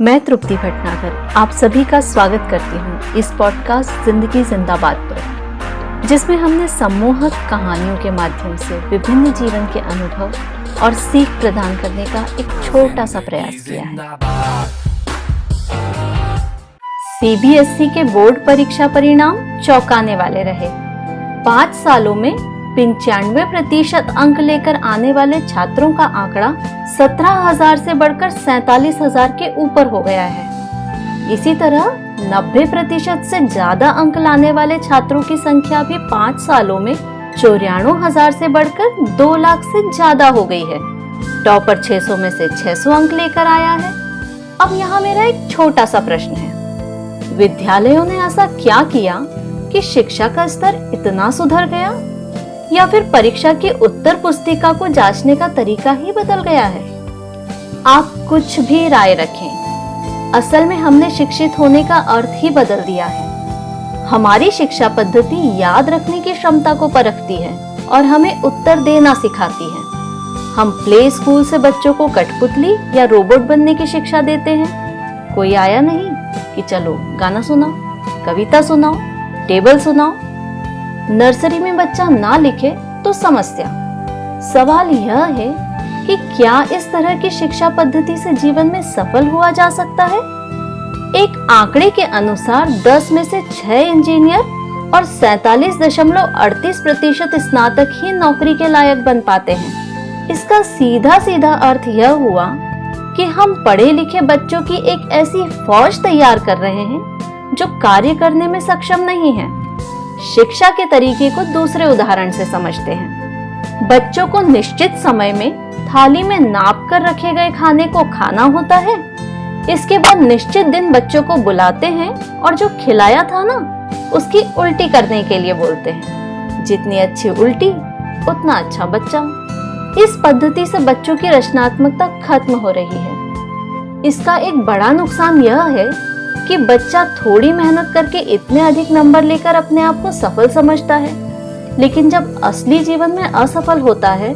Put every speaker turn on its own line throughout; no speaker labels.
मैं तृप्ति भटनागर आप सभी का स्वागत करती हूँ इस पॉडकास्ट जिंदगी जिंदाबाद पर, जिसमें हमने सम्मोहक कहानियों के माध्यम से विभिन्न जीवन के अनुभव और सीख प्रदान करने का एक छोटा सा प्रयास किया है। सीबीएसई के बोर्ड परीक्षा परिणाम चौंकाने वाले रहे। 5 सालों में 95% अंक लेकर आने वाले छात्रों का आंकड़ा 17,000 से बढ़कर 47,000 के ऊपर हो गया है। इसी तरह 90% से ज्यादा अंक लाने वाले छात्रों की संख्या भी 5 सालों में 94,000 से बढ़कर 2 लाख से ज्यादा हो गई है। टॉपर 600 में से 600 अंक लेकर आया है। अब यहाँ मेरा एक छोटा सा प्रश्न है, विद्यालयों ने ऐसा क्या किया कि शिक्षा का स्तर इतना सुधर गया, या फिर परीक्षा की उत्तर पुस्तिका को जांचने का तरीका ही बदल गया है? आप कुछ भी राय रखें, असल में हमने शिक्षित होने का अर्थ ही बदल दिया है। हमारी शिक्षा पद्धति याद रखने की क्षमता को परखती है और हमें उत्तर देना सिखाती है। हम प्ले स्कूल से बच्चों को कठपुतली या रोबोट बनने की शिक्षा देते हैं। कोई आया नहीं कि चलो गाना सुनाओ, कविता सुनाओ, टेबल सुनाओ। नर्सरी में बच्चा ना लिखे तो समस्या। सवाल यह है कि क्या इस तरह की शिक्षा पद्धति से जीवन में सफल हुआ जा सकता है? एक आंकड़े के अनुसार 10 में से 6 इंजीनियर और 47.38% स्नातक ही नौकरी के लायक बन पाते हैं। इसका सीधा सीधा अर्थ यह हुआ कि हम पढ़े लिखे बच्चों की एक ऐसी फौज तैयार कर रहे हैं जो कार्य करने में सक्षम नहीं है। शिक्षा के तरीके को दूसरे उदाहरण से समझते हैं। बच्चों को निश्चित समय में थाली में नाप कर रखे गए खाने को खाना होता है। इसके बाद निश्चित दिन बच्चों को बुलाते हैं और जो खिलाया था ना, उसकी उल्टी करने के लिए बोलते हैं। जितनी अच्छी उल्टी उतना अच्छा बच्चा। इस पद्धति से बच्चों की रचनात्मकता खत्म हो रही है। इसका एक बड़ा नुकसान यह है कि बच्चा थोड़ी मेहनत करके इतने अधिक नंबर लेकर अपने आप को सफल समझता है, लेकिन जब असली जीवन में असफल होता है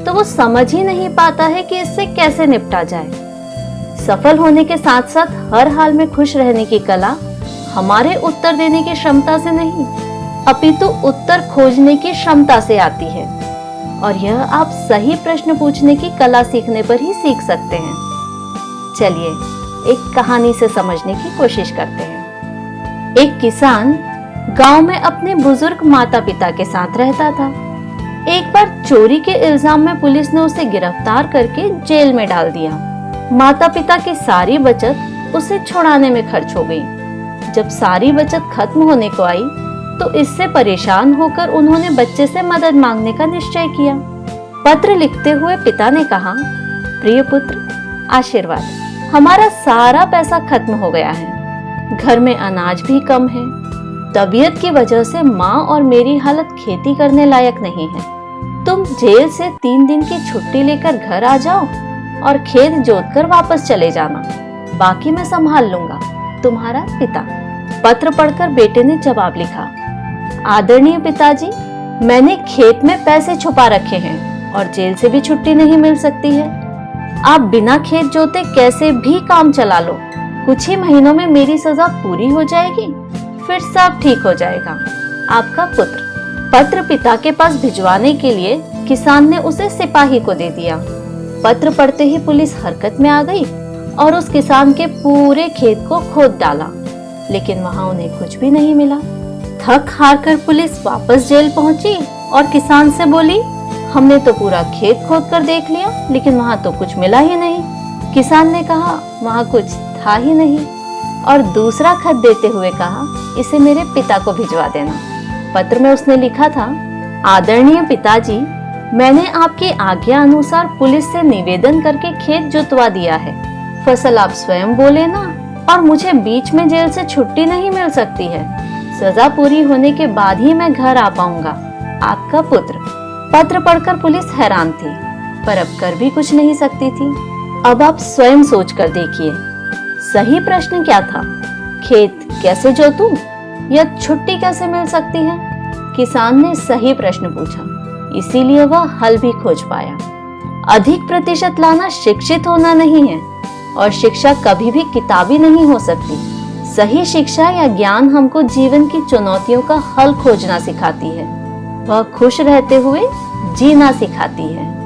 तो वो समझ ही नहीं पाता है कि इससे कैसे निपटा जाए। सफल होने के साथ साथ हर हाल में खुश रहने की कला हमारे उत्तर देने की क्षमता से नहीं, अपितु उत्तर खोजने की क्षमता से आती है। और यह आप सही प्रश्न पूछने की कला सीखने पर ही सीख सकते हैं। चलिए एक कहानी से समझने की कोशिश करते हैं। एक किसान गांव में अपने बुजुर्ग माता पिता के साथ रहता था। एक बार चोरी के इल्जाम में पुलिस ने उसे गिरफ्तार करके जेल में डाल दिया। माता पिता की सारी बचत उसे छुड़ाने में खर्च हो गई। जब सारी बचत खत्म होने को आई तो इससे परेशान होकर उन्होंने बच्चे से मदद मांगने का निश्चय किया। पत्र लिखते हुए पिता ने कहा, प्रिय पुत्र, आशीर्वाद, हमारा सारा पैसा खत्म हो गया है। घर में अनाज भी कम है। तबीयत की वजह से माँ और मेरी हालत खेती करने लायक नहीं है। तुम जेल से 3 दिन की छुट्टी लेकर घर आ जाओ और खेत जोतकर वापस चले जाना। बाकी मैं संभाल लूंगा। तुम्हारा पिता। पत्र पढ़कर बेटे ने जवाब लिखा, आदरणीय पिताजी, मैंने खेत में पैसे छुपा रखे हैं और जेल से भी छुट्टी नहीं मिल सकती है। आप बिना खेत जोते कैसे भी काम चला लो। कुछ ही महीनों में मेरी सजा पूरी हो जाएगी, फिर सब ठीक हो जाएगा। आपका पुत्र। पत्र पिता के पास भिजवाने के लिए किसान ने उसे सिपाही को दे दिया। पत्र पढ़ते ही पुलिस हरकत में आ गई और उस किसान के पूरे खेत को खोद डाला, लेकिन वहां उन्हें कुछ भी नहीं मिला। थक हार कर पुलिस वापस जेल पहुंची और किसान से बोली, हमने तो पूरा खेत खोद कर देख लिया, लेकिन वहां तो कुछ मिला ही नहीं। किसान ने कहा, वहां कुछ था ही नहीं, और दूसरा खत देते हुए कहा, इसे मेरे पिता को भिजवा देना। पत्र में उसने लिखा था, आदरणीय पिताजी, मैंने आपकी आज्ञा अनुसार पुलिस से निवेदन करके खेत जुतवा दिया है। फसल आप स्वयं बो लेना और मुझे बीच में जेल से छुट्टी नहीं मिल सकती है। सजा पूरी होने के बाद ही मैं घर आ पाऊंगा। आपका पुत्र। पत्र पढ़कर पुलिस हैरान थी, पर अब कर भी कुछ नहीं सकती थी। अब आप स्वयं सोच कर देखिए, सही प्रश्न क्या था? खेत कैसे जोतूं या छुट्टी कैसे मिल सकती है? किसान ने सही प्रश्न पूछा, इसीलिए वह हल भी खोज पाया। अधिक प्रतिशत लाना शिक्षित होना नहीं है, और शिक्षा कभी भी किताबी नहीं हो सकती। सही शिक्षा या ज्ञान हमको जीवन की चुनौतियों का हल खोजना सिखाती है, वह खुश रहते हुए जीना सिखाती है।